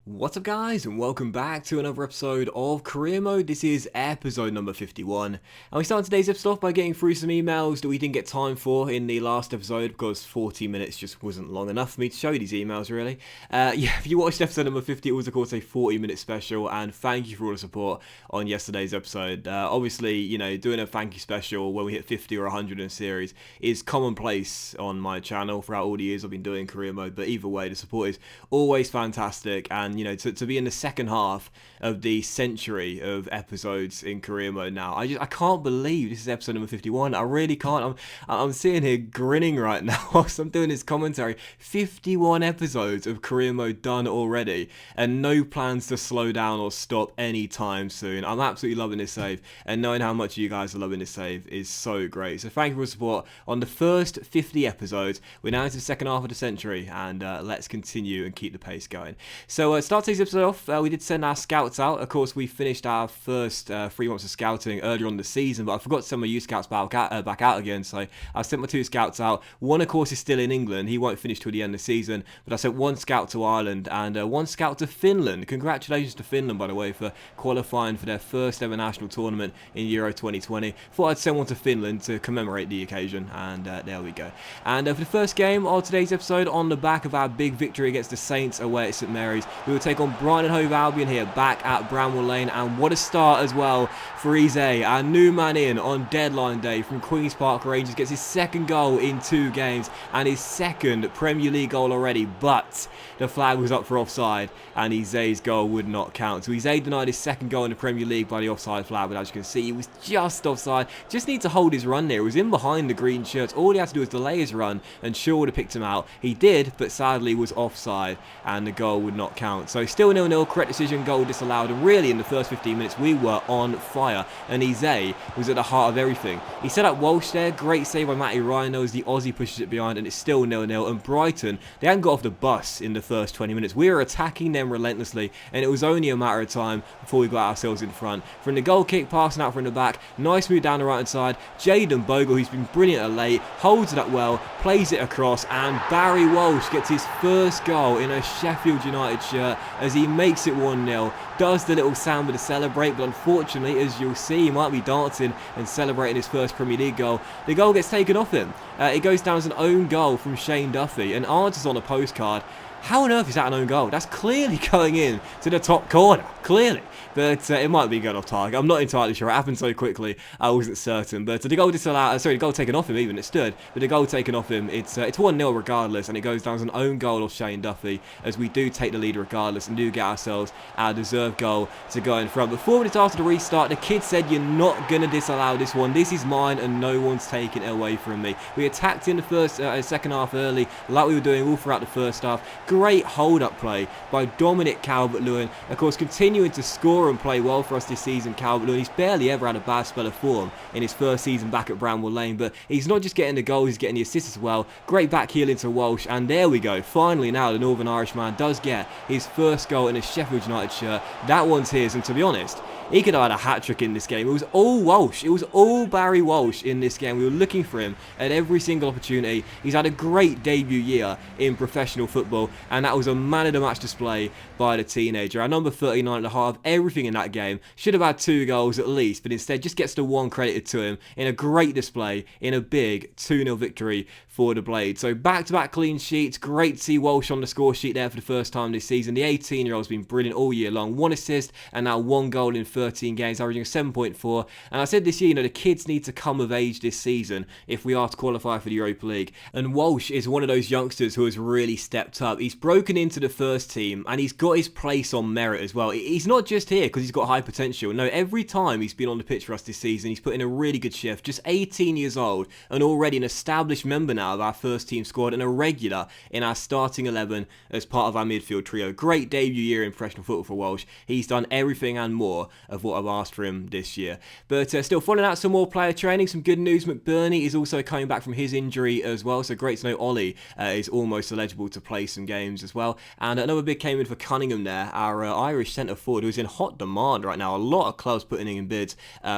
What's up guys, and welcome back to another episode of Career Mode. This is episode number 51, and we start today's episode off by getting through some emails that we didn't get time for in the last episode because 40 minutes just wasn't long enough for me to show you these emails really. If you watched episode number 50, it was of course a 40-minute special, and thank you for all the support on yesterday's episode. Obviously, you know, doing a thank you special when we hit 50 or 100 in a series is commonplace on my channel throughout all the years I've been doing Career Mode, but either way, the support is always fantastic, and you know, to be in the second half of the century of episodes in Career Mode now, I can't believe this is episode number 51. I really can't. I'm sitting here grinning right now whilst I'm doing this commentary. 51 episodes of Career Mode done already, and no plans to slow down or stop anytime soon. I'm absolutely loving this save, and knowing how much you guys are loving this save is so great. So thank you for your support on the first 50 episodes. We're now into the second half of the century, and let's continue and keep the pace going. So start today's episode off, we did send our scouts out. Of course, we finished our first 3 months of scouting earlier on in the season, but I forgot to send my youth scouts back out again, so I sent my 2 scouts out. One, of course, is still in England. He won't finish till the end of the season, but I sent 1 scout to Ireland and 1 scout to Finland. Congratulations to Finland, by the way, for qualifying for their first ever national tournament in Euro 2020. Thought I'd send 1 to Finland to commemorate the occasion, and there we go. And for the first game of today's episode, on the back of our big victory against the Saints away at St Mary's, we will take on Brighton Hove Albion here, back at Bramwell Lane, and what a start as well for Eze, our new man in on deadline day from Queen's Park Rangers, gets his second goal in 2 games and his second Premier League goal already, but the flag was up for offside and Eze's goal would not count. So Eze denied his second goal in the Premier League by the offside flag, but as you can see, he was just offside. Just need to hold his run there. He was in behind the green shirts. All he had to do was delay his run and Shaw would have picked him out. He did, but sadly was offside and the goal would not count. So still 0-0, correct decision, goal disallowed, and really in the first 15 minutes we were on fire, and Eze was at the heart of everything. He set up Walsh there, great save by Matty Rhino as the Aussie pushes it behind, and it's still 0-0, and Brighton, they hadn't got off the bus in the first 20 minutes. We were attacking them relentlessly, and it was only a matter of time before we got ourselves in front. From the goal kick, passing out from the back, nice move down the right hand side, Jayden Bogle, who's been brilliant at late, holds it up well, plays it across, and Barry Walsh gets his first goal in a Sheffield United shirt as he makes it 1-0, does the little sound with the celebrate, but unfortunately, as you'll see, he might be dancing and celebrating his first Premier League goal. The goal gets taken off him. It goes down as an own goal from Shane Duffy, and answers on a postcard. How on earth is that an own goal? That's clearly going in to the top corner, clearly. But it might be going off target. I'm not entirely sure. It happened so quickly, I wasn't certain. But the goal disallowed, the goal taken off him even, it stood. But the goal taken off him, it's 1-0 regardless, and it goes down as an own goal of Shane Duffy, as we do take the lead regardless and do get ourselves our deserved goal to go in front. But 4 minutes after the restart, the kid said, "You're not going to disallow this one. This is mine and no one's taking it away from me." We attacked in the second half early, like we were doing all throughout the first half. Great hold-up play by Dominic Calvert-Lewin. Of course, continuing to score and play well for us this season, Calvert-Lewin. He's barely ever had a bad spell of form in his first season back at Bramwell Lane, but he's not just getting the goals, he's getting the assists as well. Great back heel into Walsh, and there we go. Finally now, the Northern Irishman does get his first goal in a Sheffield United shirt. That one's his, and to be honest, he could have had a hat-trick in this game. It was all Walsh. It was all Barry Walsh in this game. We were looking for him at every single opportunity. He's had a great debut year in professional football, and that was a man-of-the-match display by the teenager. Our number 39 at the heart of everything in that game. Should have had 2 goals at least, but instead just gets the 1 credited to him in a great display in a big 2-0 victory for the Blade. So back-to-back clean sheets. Great to see Walsh on the score sheet there for the first time this season. The 18-year-old's been brilliant all year long. 1 assist and now 1 goal in 13 games, averaging 7.4. And I said this year, you know, the kids need to come of age this season if we are to qualify for the Europa League. And Walsh is one of those youngsters who has really stepped up. He's broken into the first team and he's got his place on merit as well. He's not just here because he's got high potential. No, every time he's been on the pitch for us this season, he's put in a really good shift. Just 18 years old and already an established member now of our first team squad and a regular in our starting 11 as part of our midfield trio. Great debut year in professional football for Walsh. He's done everything and more of what I've asked for him this year. But still following out some more player training, some good news. McBurney is also coming back from his injury as well, so great to know Ollie is almost eligible to play some games. games as well. And another big came in for Cunningham there, our Irish centre forward, who's in hot demand right now. A lot of clubs putting in bids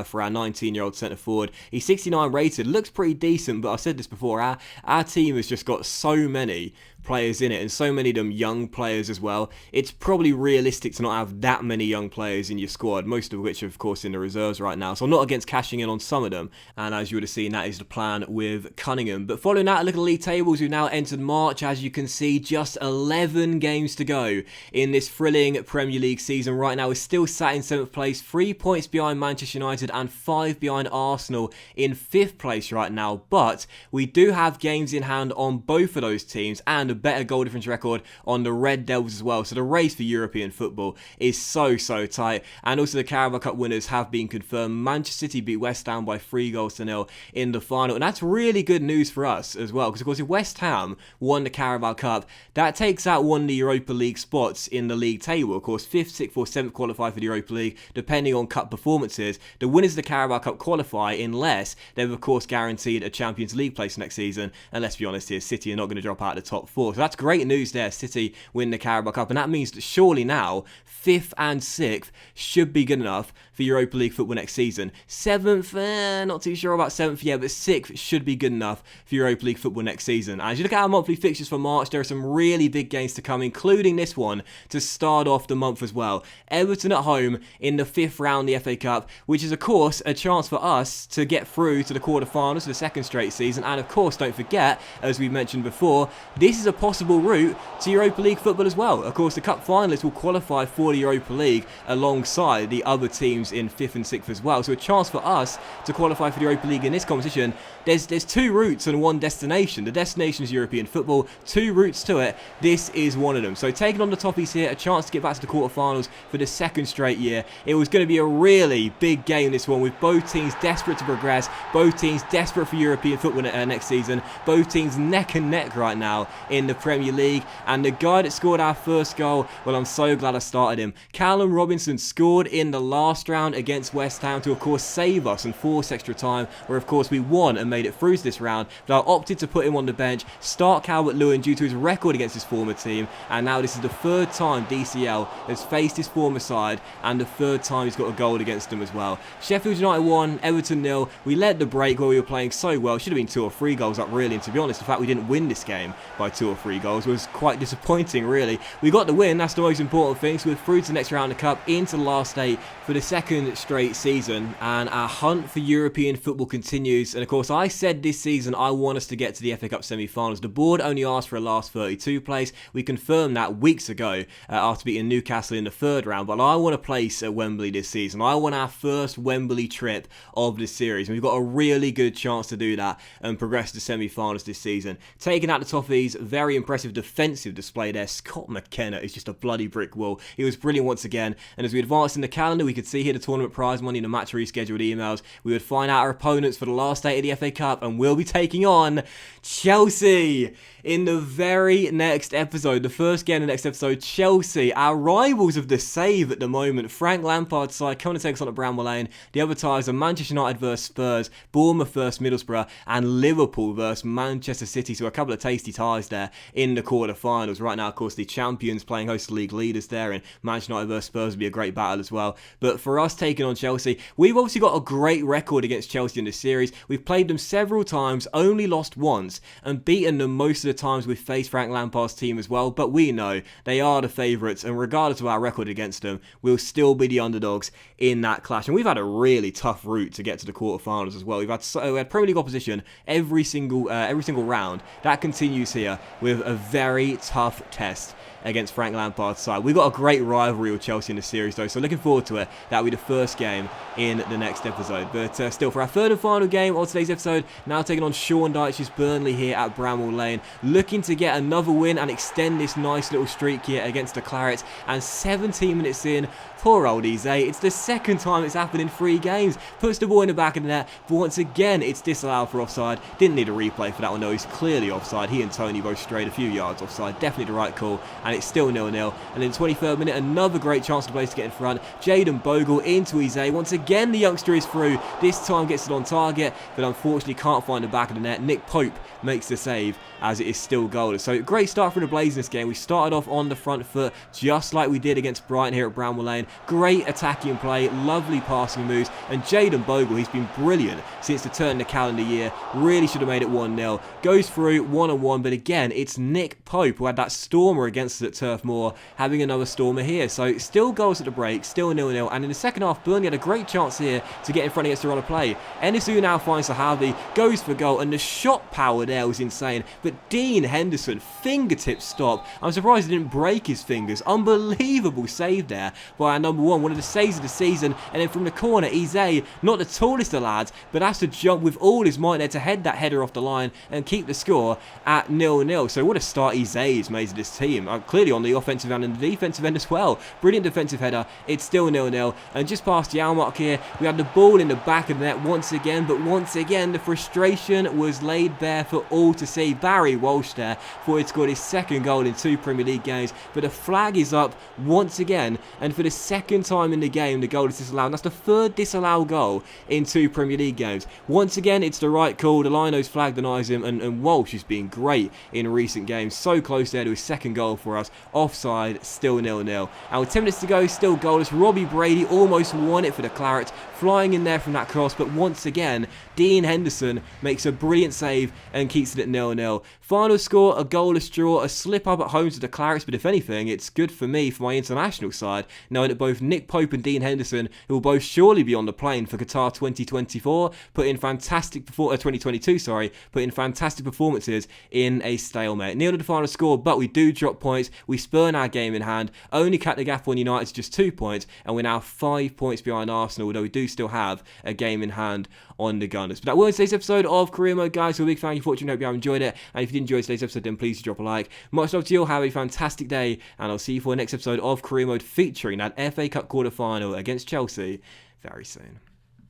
for our 19-year-old centre forward. He's 69 rated, looks pretty decent, but I've said this before, our team has just got so many players in it, and so many of them young players as well. It's probably realistic to not have that many young players in your squad, most of which are of course in the reserves right now, so I'm not against cashing in on some of them, and as you would have seen, that is the plan with Cunningham. But following that, look at the league tables. We've now entered March. As you can see, just 11 games to go in this thrilling Premier League season. Right now we're still sat in 7th place, 3 points behind Manchester United and 5 behind Arsenal in 5th place right now, but we do have games in hand on both of those teams and a better goal difference record on the Red Devils as well. So the race for European football is so tight. And also the Carabao Cup winners have been confirmed. Manchester City beat West Ham by 3-0 in the final, and that's really good news for us as well, because of course if West Ham won the Carabao Cup, that takes out one of the Europa League spots in the league table. Of course 5th, 6th or 7th qualify for the Europa League depending on cup performances. The winners of the Carabao Cup qualify unless they've of course guaranteed a Champions League place next season, and let's be honest here, City are not going to drop out of the top 4. So that's great news there. City win the Carabao Cup, and that means that surely now 5th and 6th should be good enough for Europa League football next season. 7th, not too sure about 7th yet, but 6th should be good enough for Europa League football next season. As you look at our monthly fixtures for March, there are some really big games to come, including this one to start off the month as well. Everton at home in the 5th round of the FA Cup, which is of course a chance for us to get through to the quarterfinals for the 2nd straight season. And of course, don't forget, as we mentioned before, this is a possible route to Europa League football as well. Of course, the cup finalists will qualify for the Europa League alongside the other teams in 5th and 6th as well. So a chance for us to qualify for the Europa League in this competition. There's 2 routes and 1 destination. The destination is European football, 2 routes to it. This is one of them. So taking on the Toffees here, a chance to get back to the quarterfinals for the 2nd straight year. It was going to be a really big game, this one, with both teams desperate to progress, both teams desperate for European football next season, both teams neck and neck right now in the Premier League. And the guy that scored our first goal, well, I'm so glad I started him. Callum Robinson scored in the last round against West Ham to of course save us and force extra time, where of course we won and made it through to this round, but I opted to put him on the bench, start Calvert-Lewin due to his record against his former team, and now this is the 3rd time DCL has faced his former side and the 3rd time he's got a goal against them as well. Sheffield United 1, Everton 0. We led the break where we were playing so well. Should have been 2 or 3 goals up really, and to be honest, the fact we didn't win this game by 2 or 3 goals was quite disappointing really. We got the win, that's the most important thing, so we're through to the next round of the Cup, into the last 8 for the 2nd straight season, and our hunt for European football continues. And of course, I said this season I want us to get to the FA Cup semi-finals. The board only asked for a last 32 place. We confirmed that weeks ago after beating Newcastle in the 3rd round, but I want to place at Wembley this season. I want our first Wembley trip of the series, and we've got a really good chance to do that and progress to semi-finals this season. Taking out the Toffees, very impressive defensive display there. Scott McKenna is just a bloody brick wall. He was brilliant once again, and as we advance in the calendar, we could see here the tournament prize money and the match rescheduled emails. We would find out our opponents for the last 8 of the FA Cup, and we'll be taking on Chelsea in the very next episode. The first game in the next episode, Chelsea, our rivals of the save at the moment. Frank Lampard's side coming to take us on at Bramall Lane. The other ties are Manchester United versus Spurs, Bournemouth versus Middlesbrough, and Liverpool versus Manchester City. So a couple of tasty ties there in the quarterfinals. Right now, of course, the champions playing host to league leaders there, and Manchester United versus Spurs would be a great battle as well. But for us taking on Chelsea, we've obviously got a great record against Chelsea in this series. We've played them several times, only lost once, and beaten them most of the times we've faced Frank Lampard's team as well. But we know they are the favourites, and regardless of our record against them, we'll still be the underdogs in that clash. And we've had a really tough route to get to the quarterfinals as well. We had Premier League opposition every single round. That continues here with a very tough test against Frank Lampard's side. We've got a great rivalry with Chelsea in the series though, so looking forward to it. That'll be the first game in the next episode. But still, for our 3rd and final game of today's episode, now taking on Sean Dyche's Burnley here at Bramall Lane, looking to get another win and extend this nice little streak here against the Clarets. And 17 minutes in, poor old Eze, it's the 2nd time it's happened in 3 games. Puts the ball in the back of the net, but once again it's disallowed for offside. Didn't need a replay for that one though, he's clearly offside. He and Tony both strayed a few yards offside, definitely the right call, and it's still 0-0. And in the 23rd minute, another great chance to place to get in front. Jayden Bogle into Eze. Once again, the youngster is through. This time gets it on target, but unfortunately can't find the back of the net. Nick Pope makes the save as it is still goalless. So great start for the Blaze in this game. We started off on the front foot just like we did against Brighton here at Bramall Lane. Great attacking play, lovely passing moves, and Jayden Bogle, he's been brilliant since the turn of the calendar year. Really should have made it 1-0. Goes through one-on-one, but again, it's Nick Pope who had that stormer against us at Turf Moor, having another stormer here. So still goals at the break, still 0-0, and in the second half, Burnley had a great chance here to get in front against the run of play. Enisu now finds Sahavi, goes for goal, and the shot power there was insane. But Dean Henderson, fingertip stop. I'm surprised he didn't break his fingers. Unbelievable save there by our number one of the saves of the season. And then from the corner, Eze, not the tallest of lads, but has to jump with all his might there to head that header off the line and keep the score at 0-0. So what a start Eze has made to this team. Clearly on the offensive end and the defensive end as well. Brilliant defensive header. It's still 0-0. And just past the hour mark here, we had the ball in the back of the net once again. But once again, the frustration was laid bare for all to see. Barry Walsh there thought he'd scored his second goal in 2 Premier League games, but the flag is up once again, and for the second time in the game the goal is disallowed. And that's the third disallowed goal in 2 Premier League games. Once again it's the right call. The Lino's flag denies him, and Walsh has been great in recent games, so close there to his second goal for us. Offside, still 0-0, and with 10 minutes to go, still goalless. Robbie Brady almost won it for the Clarets, flying in there from that cross, but once again Dean Henderson makes a brilliant save and keeps it at 0-0. Final score, a goalless draw, a slip up at home to the Clarets, but if anything, it's good for me for my international side, knowing that both Nick Pope and Dean Henderson, who will both surely be on the plane for Qatar 2024, put in fantastic 2022, put in fantastic performances in a stalemate. Nil to the final score, but we do drop points. We spurn our game in hand, only cut the gap on United to just 2 points, and we're now 5 points behind Arsenal, although we do still have a game in hand on the Gunners. But that will end today's episode of Career Mode, guys. So a big thank you for watching. Hope you have enjoyed it, and if you did enjoy today's episode, then please drop a like. Much love to you all. Have a fantastic day, and I'll see you for the next episode of Career Mode featuring that FA Cup quarter final against Chelsea very soon.